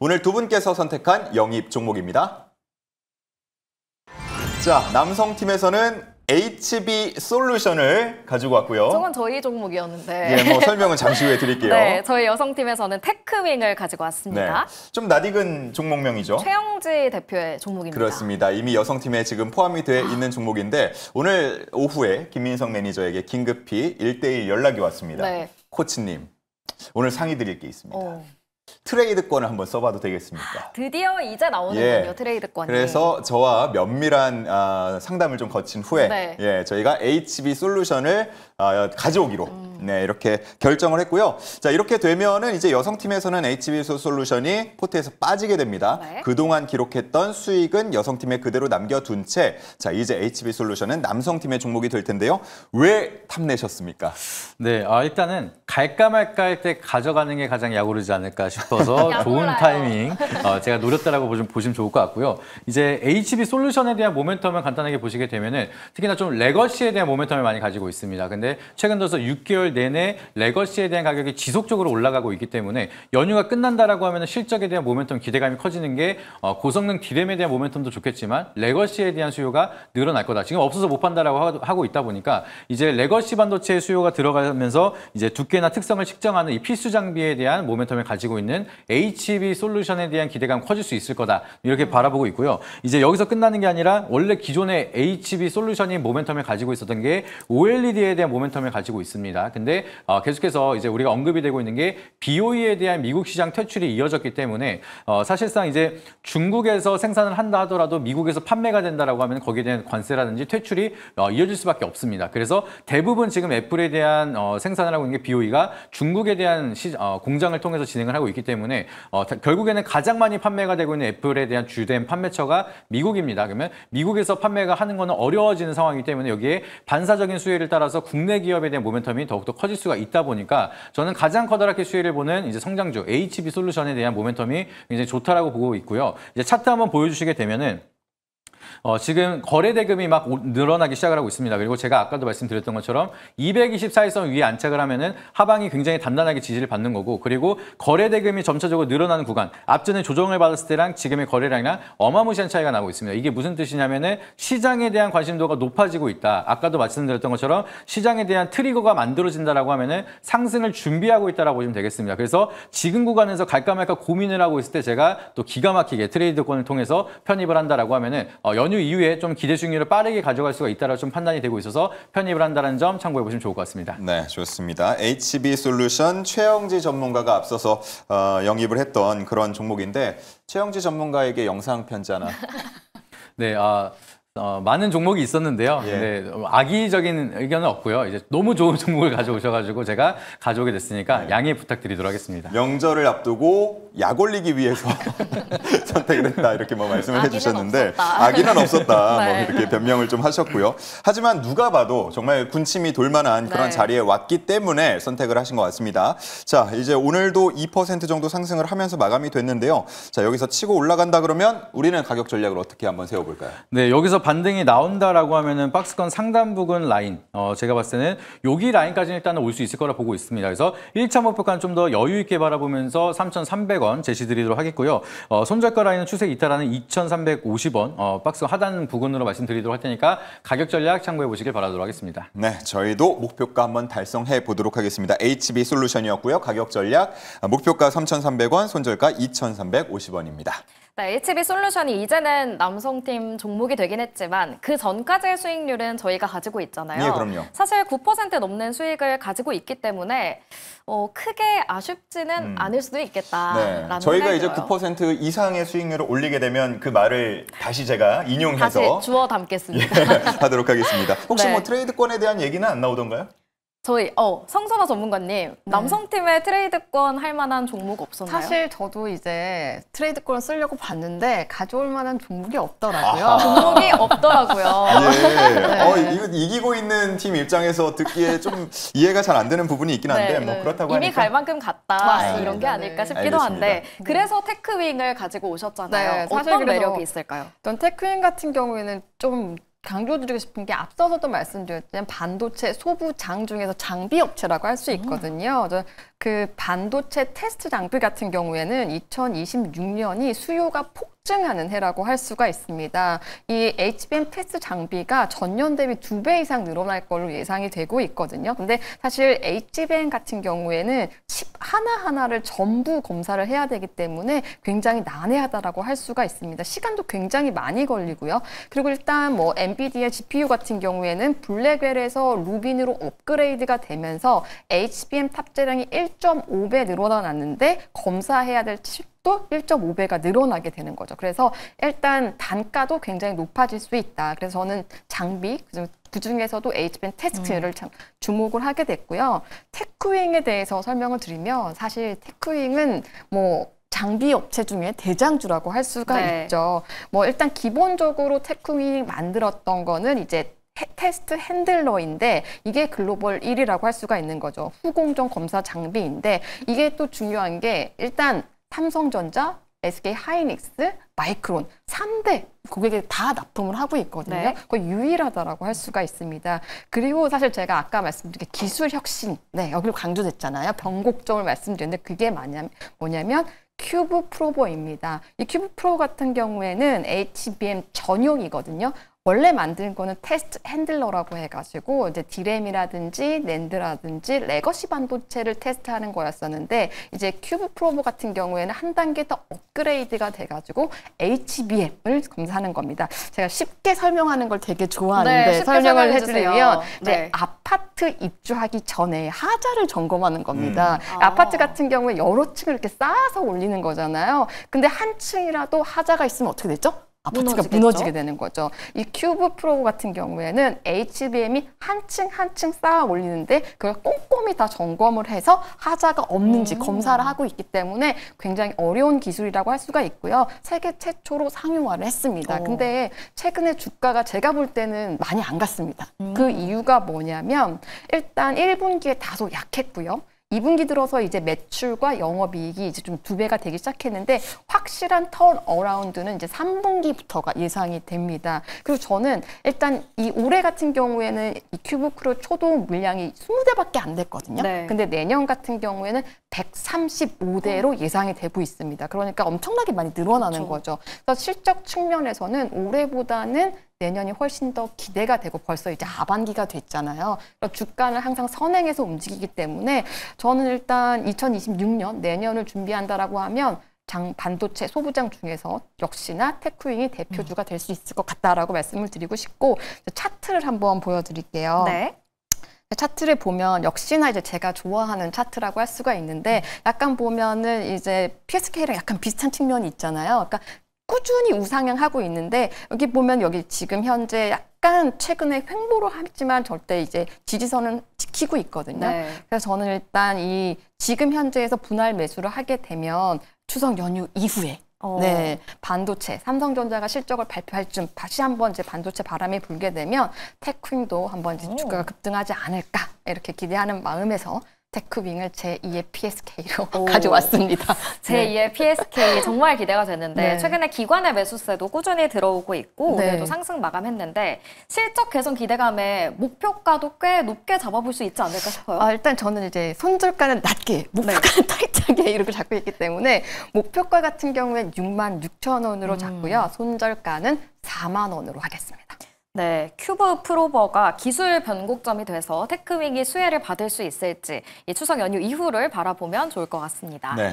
오늘 두 분께서 선택한 영입 종목입니다. 자, 남성팀에서는 HB솔루션을 가지고 왔고요. 저건 저희 종목이었는데. 예, 뭐 설명은 잠시 후에 드릴게요. 네, 저희 여성팀에서는 테크윙을 가지고 왔습니다. 네, 좀 낯익은 종목명이죠. 최영지 대표의 종목입니다. 그렇습니다. 이미 여성팀에 지금 포함이 돼 있는 종목인데 오늘 오후에 김민성 매니저에게 긴급히 1대1 연락이 왔습니다. 네. 코치님, 오늘 상의 드릴 게 있습니다. 트레이드권을 한번 써봐도 되겠습니까? 드디어 이제 나오는군요, 트레이드권이. 그래서 저와 면밀한 상담을 좀 거친 후에 네. 예, 저희가 HB솔루션을 가져오기로 네, 이렇게 결정을 했고요. 자, 이렇게 되면은 이제 여성팀에서는 HB솔루션이 포트에서 빠지게 됩니다. 네. 그동안 기록했던 수익은 여성팀에 그대로 남겨둔 채 자, 이제 HB솔루션은 남성팀의 종목이 될 텐데요. 왜 탐내셨습니까? 네, 일단은 갈까 말까 할 때 가져가는 게 가장 약오르지 않을까 싶어서 좋은 타이밍 제가 노렸다라고 보시면 좋을 것 같고요. 이제 HB솔루션에 대한 모멘텀을 간단하게 보시게 되면은 특히나 좀 레거시에 대한 모멘텀을 많이 가지고 있습니다. 근데 최근 들어서 6개월 내내 레거시에 대한 가격이 지속적으로 올라가고 있기 때문에 연휴가 끝난다라고 하면은 실적에 대한 모멘텀 기대감이 커지는 게 고성능 디램에 대한 모멘텀도 좋겠지만 레거시에 대한 수요가 늘어날 거다. 지금 없어서 못 판다라고 하고 있다 보니까 이제 레거시 반도체의 수요가 들어가면서 이제 두께나 특성을 측정하는 이 필수 장비에 대한 모멘텀을 가지고 있는 HB솔루션에 대한 기대감 커질 수 있을 거다. 이렇게 바라보고 있고요. 이제 여기서 끝나는 게 아니라 원래 기존의 HB솔루션이 모멘텀을 가지고 있었던 게 OLED에 대한 모멘텀을 가지고 있습니다. 근데 계속해서 이제 우리가 언급이 되고 있는 게 BOE에 대한 미국 시장 퇴출이 이어졌기 때문에 사실상 이제 중국에서 생산을 한다 하더라도 미국에서 판매가 된다라고 하면 거기에 대한 관세라든지 퇴출이 이어질 수밖에 없습니다. 그래서 대부분 지금 애플에 대한 생산을 하고 있는 게 BOE가 중국에 대한 공장을 통해서 진행을 하고 있기 때문에 결국에는 가장 많이 판매가 되고 있는 애플에 대한 주된 판매처가 미국입니다. 그러면 미국에서 판매가 하는 거는 어려워지는 상황이기 때문에 여기에 반사적인 수혜를 따라서 국내 기업에 대한 모멘텀이 더욱더 커질 수가 있다 보니까 저는 가장 커다랗게 수혜를 보는 이제 성장주 HB솔루션에 대한 모멘텀이 굉장히 좋다라고 보고 있고요. 이제 차트 한번 보여주시게 되면은 지금 거래 대금이 막 늘어나기 시작을 하고 있습니다. 그리고 제가 아까도 말씀드렸던 것처럼 224일선 위에 안착을 하면은 하방이 굉장히 단단하게 지지를 받는 거고 그리고 거래 대금이 점차적으로 늘어나는 구간 앞전에 조정을 받았을 때랑 지금의 거래량이랑 어마무시한 차이가 나고 있습니다. 이게 무슨 뜻이냐면은 시장에 대한 관심도가 높아지고 있다. 아까도 말씀드렸던 것처럼 시장에 대한 트리거가 만들어진다라고 하면은 상승을 준비하고 있다라고 보시면 되겠습니다. 그래서 지금 구간에서 갈까 말까 고민을 하고 있을 때 제가 또 기가 막히게 트레이드권을 통해서 편입을 한다라고 하면은 연휴 이후에 좀 기대 수익률을 빠르게 가져갈 수가 있다라고 좀 판단이 되고 있어서 편입을 한다는 점 참고해 보시면 좋을 것 같습니다. 네, 좋습니다. HB솔루션 최영지 전문가가 앞서서 영입을 했던 그런 종목인데 최영지 전문가에게 영상 편지 하나. 네, 많은 종목이 있었는데요. 예. 근데 악의적인 의견은 없고요. 이제 너무 좋은 종목을 가져오셔가지고 제가 가져오게 됐으니까 양해 부탁드리도록 하겠습니다. 명절을 앞두고 약 올리기 위해서 선택을 했다 이렇게 뭐 말씀을 해주셨는데 악의는 없었다 네. 뭐 이렇게 변명을 좀 하셨고요. 하지만 누가 봐도 정말 군침이 돌만한 그런 네. 자리에 왔기 때문에 선택을 하신 것 같습니다. 자, 이제 오늘도 2% 정도 상승을 하면서 마감이 됐는데요. 자, 여기서 치고 올라간다 그러면 우리는 가격 전략을 어떻게 한번 세워볼까요? 네, 여기서 반등이 나온다라고 하면은 박스권 상단 부근 라인, 제가 봤을 때는 여기 라인까지는 일단은 올 수 있을 거라 보고 있습니다. 그래서 1차 목표가는 좀 더 여유 있게 바라보면서 3,300원 제시드리도록 하겠고요. 손절가 라인은 추세 이탈하는 2,350원, 박스 하단 부근으로 말씀드리도록 할 테니까 가격 전략 참고해 보시길 바라도록 하겠습니다. 네, 저희도 목표가 한번 달성해 보도록 하겠습니다. HB솔루션이었고요. 가격 전략 목표가 3,300원, 손절가 2,350원입니다. 네, HB솔루션이 이제는 남성팀 종목이 되긴 했지만 그 전까지의 수익률은 저희가 가지고 있잖아요. 예, 그럼요. 사실 9% 넘는 수익을 가지고 있기 때문에 크게 아쉽지는 않을 수도 있겠다라는 네, 저희가 생각이 이제 들어요. 9% 이상의 수익률을 올리게 되면 그 말을 다시 제가 인용해서 다시 주워 담겠습니다. 예, 하도록 하겠습니다. 혹시 네. 뭐 트레이드권에 대한 얘기는 안 나오던가요? 저희 성선아 전문가님, 남성팀의 트레이드권 할 만한 종목 없었나요? 사실 저도 이제 트레이드권을 쓰려고 봤는데 가져올 만한 종목이 없더라고요. 아하. 종목이 없더라고요. 예. 이거 이기고 있는 팀 입장에서 듣기에 좀 이해가 잘 안 되는 부분이 있긴 한데 네, 뭐 그렇다고 이미 하니까 갈 만큼 갔다 맞습니다. 이런 게 아닐까 네. 싶기도 알겠습니다. 한데 그래서 테크윙을 가지고 오셨잖아요. 네, 사실 어떤 그래서 매력이 있을까요? 어떤 테크윈 같은 경우에는 좀 강조드리고 싶은 게 앞서서도 말씀드렸지만 반도체 소부 장 중에서 장비 업체라고 할 수 있거든요. 그 반도체 테스트 장비 같은 경우에는 2026년이 수요가 폭증하는 해라고 할 수가 있습니다. 이 HBM 테스트 장비가 전년 대비 2배 이상 늘어날 걸로 예상이 되고 있거든요. 근데 사실 HBM 같은 경우에는 칩 하나하나를 전부 검사를 해야 되기 때문에 굉장히 난해하다라고 할 수가 있습니다. 시간도 굉장히 많이 걸리고요. 그리고 일단 뭐 엔비디아 GPU 같은 경우에는 블랙웰에서 루빈으로 업그레이드가 되면서 HBM 탑재량이 1.5배 늘어났는데 검사해야 될 칩도 1.5배가 늘어나게 되는 거죠. 그래서 일단 단가도 굉장히 높아질 수 있다. 그래서 저는 장비, 그중에서도 HBM 테스트를 참 주목을 하게 됐고요. 테크윙에 대해서 설명을 드리면 사실 테크윙은 뭐 장비 업체 중에 대장주라고 할 수가 있죠. 뭐 일단 기본적으로 테크윙이 만들었던 거는 이제 테스트 핸들러인데 이게 글로벌 1위라고 할 수가 있는 거죠. 후공정 검사 장비인데 이게 또 중요한 게 일단 삼성전자, SK 하이닉스, 마이크론 3대 고객에 다 납품을 하고 있거든요. 네. 거의 유일하다라고 할 수가 있습니다. 그리고 사실 제가 아까 말씀드린 기술 혁신, 여기를 강조했잖아요. 변곡점을 말씀드렸는데 그게 뭐냐면 큐브 프로버입니다. 이 큐브 프로 같은 경우에는 HBM 전용이거든요. 원래 만든 거는 테스트 핸들러라고 해가지고 이제 디램이라든지 낸드라든지 레거시 반도체를 테스트하는 거였었는데 이제 큐브 프로버 같은 경우에는 한 단계 더 업그레이드가 돼가지고 HBM을 검사하는 겁니다. 제가 쉽게 설명하는 걸 되게 좋아하는데 쉽게 설명을 설명해주세요. 해드리면 이제 네. 아파트 입주하기 전에 하자를 점검하는 겁니다. 아파트 같은 경우에 여러 층을 이렇게 쌓아서 올리는 거잖아요. 근데 한 층이라도 하자가 있으면 어떻게 되죠? 아파트가 무너지겠죠? 무너지게 되는 거죠. 이 큐브 프로 같은 경우에는 HBM이 한 층 한 층 쌓아 올리는데 그걸 꼼꼼히 다 점검을 해서 하자가 없는지 검사를 하고 있기 때문에 굉장히 어려운 기술이라고 할 수가 있고요. 세계 최초로 상용화를 했습니다. 근데 최근에 주가가 제가 볼 때는 많이 안 갔습니다. 그 이유가 뭐냐면 일단 1분기에 다소 약했고요. 2분기 들어서 이제 매출과 영업이익이 이제 좀 2배가 되기 시작했는데 확실한 턴 어라운드는 이제 3분기부터가 예상이 됩니다. 그리고 저는 일단 이 올해 같은 경우에는 이 큐브 프로 초도 물량이 20대밖에 안 됐거든요. 네. 근데 내년 같은 경우에는 135대로 예상이 되고 있습니다. 그러니까 엄청나게 많이 늘어나는 거죠. 그래서 실적 측면에서는 올해보다는 내년이 훨씬 더 기대가 되고 벌써 이제 하반기가 됐잖아요. 주가는 항상 선행해서 움직이기 때문에 저는 일단 2026년 내년을 준비한다라고 하면 반도체 소부장 중에서 역시나 테크윙이 대표주가 될 수 있을 것 같다라고 말씀을 드리고 싶고 차트를 한번 보여드릴게요. 네. 차트를 보면 역시나 이제 제가 좋아하는 차트라고 할 수가 있는데 약간 보면은 이제 PSK랑 약간 비슷한 측면이 있잖아요. 그러니까 꾸준히 우상향하고 있는데 여기 보면 여기 지금 현재 약간 최근에 횡보를 했지만 절대 이제 지지선은 지키고 있거든요. 네. 그래서 저는 일단 이 지금 현재에서 분할 매수를 하게 되면 추석 연휴 이후에 반도체, 삼성전자가 실적을 발표할 쯤 다시 한번 이제 반도체 바람이 불게 되면 테크윙도 한번 이제 주가가 급등하지 않을까 이렇게 기대하는 마음에서 테크윙을 제2의 PSK로 가져왔습니다. 제2의 PSK 정말 기대가 되는데 네. 최근에 기관의 매수세도 꾸준히 들어오고 있고 네. 오늘도 상승 마감했는데 실적 개선 기대감에 목표가도 꽤 높게 잡아볼 수 있지 않을까 싶어요. 일단 저는 이제 손절가는 낮게, 목표가는 타이트하게 이렇게 잡고 있기 때문에 목표가 같은 경우엔 66,000원으로 잡고요. 손절가는 4만 원으로 하겠습니다. 네, 큐브 프로버가 기술 변곡점이 돼서 테크윙이 수혜를 받을 수 있을지 이 추석 연휴 이후를 바라보면 좋을 것 같습니다. 네.